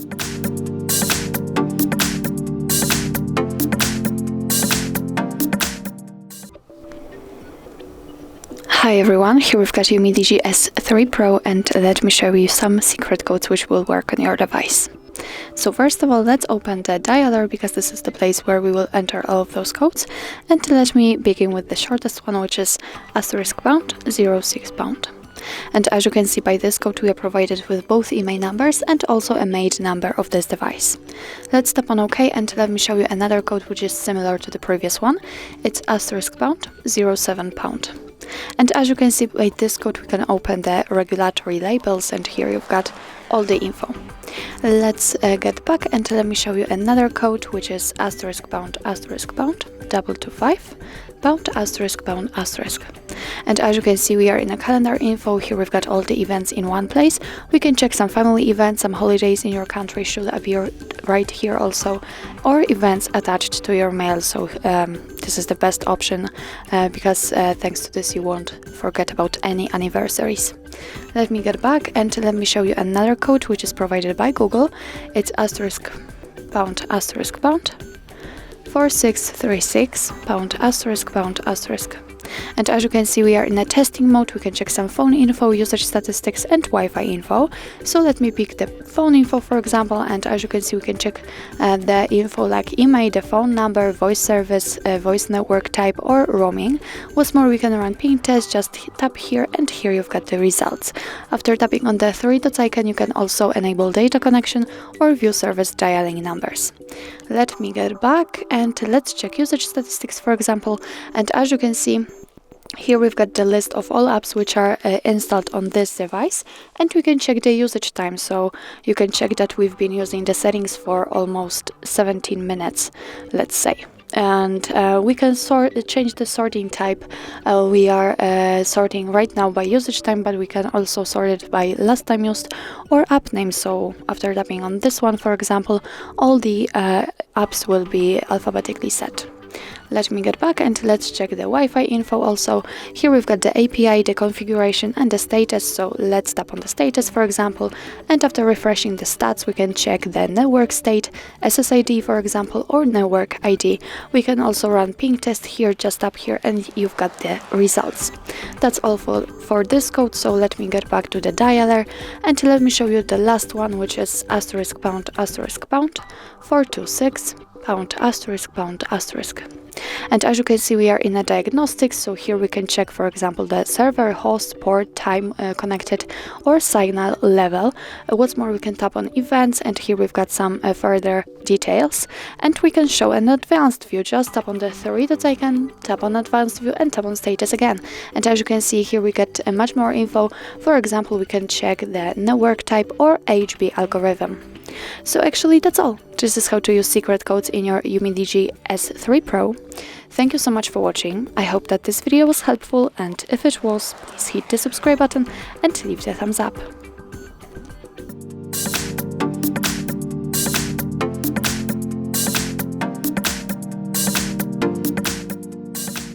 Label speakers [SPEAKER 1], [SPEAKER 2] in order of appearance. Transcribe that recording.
[SPEAKER 1] Hi everyone, here we've got UMIDIGI S3 Pro, and let me show you some secret codes which will work on your device. So first of all, let's open the dialer because this is the place where we will enter all of those codes. And let me begin with the shortest one, which is *pound 06 pound. And as you can see by this code, we are provided with both IMEI numbers and also a made number of this device. Let's tap on OK, and let me show you another code which is similar to the previous one. It's *pound 07 pound. And as you can see by this code, we can open the regulatory labels, and here you've got all the info. Let's get back and let me show you another code, which is *pound 225 pound *. And as you can see, we are in a calendar info. Here we've got all the events in one place. We can check some family events, some holidays in your country should appear right here also, or events attached to your mail. So this is the best option because thanks to this you won't forget about any anniversaries. Let me get back and let me show you another code which is provided by Google. It's *pound 4636 pound *. And as you can see, we are in a testing mode. We can check some phone info, usage statistics and Wi-Fi info. So let me pick the phone info, for example, and as you can see, we can check the info like IMEI, the phone number, voice service, voice network type or roaming. What's more, we can run ping test, just tap here and here you've got the results. After tapping on the three dots icon, you can also enable data connection or view service dialing numbers. Let me get back and let's check usage statistics, for example, and as you can see, here we've got the list of all apps which are installed on this device, and we can check the usage time. So you can check that we've been using the settings for almost 17 minutes, let's say. And we can change the sorting type. We are sorting right now by usage time, but we can also sort it by last time used or app name. So after tapping on this one, for example, all the apps will be alphabetically set. Let me get back and let's check the Wi-Fi info also. Here we've got the API, the configuration and the status. So let's tap on the status, for example, and after refreshing the stats, we can check the network state, SSID, for example, or network ID. We can also run ping test here, just tap here and you've got the results. That's all for this code. So let me get back to the dialer and let me show you the last one, which is *pound 426 pound *. And as you can see, we are in a diagnostics, so here we can check, for example, the server, host, port, time connected or signal level. What's more, we can tap on events and here we've got some further details, and we can show an advanced view. Just tap on the three dots icon, tap on advanced view and tap on status again. And as you can see here, we get much more info. For example, we can check the network type or HB algorithm. So actually that's all. This is how to use secret codes in your UMIDIGI S3 Pro. Thank you so much for watching. I hope that this video was helpful, and if it was, please hit the subscribe button and leave the thumbs up.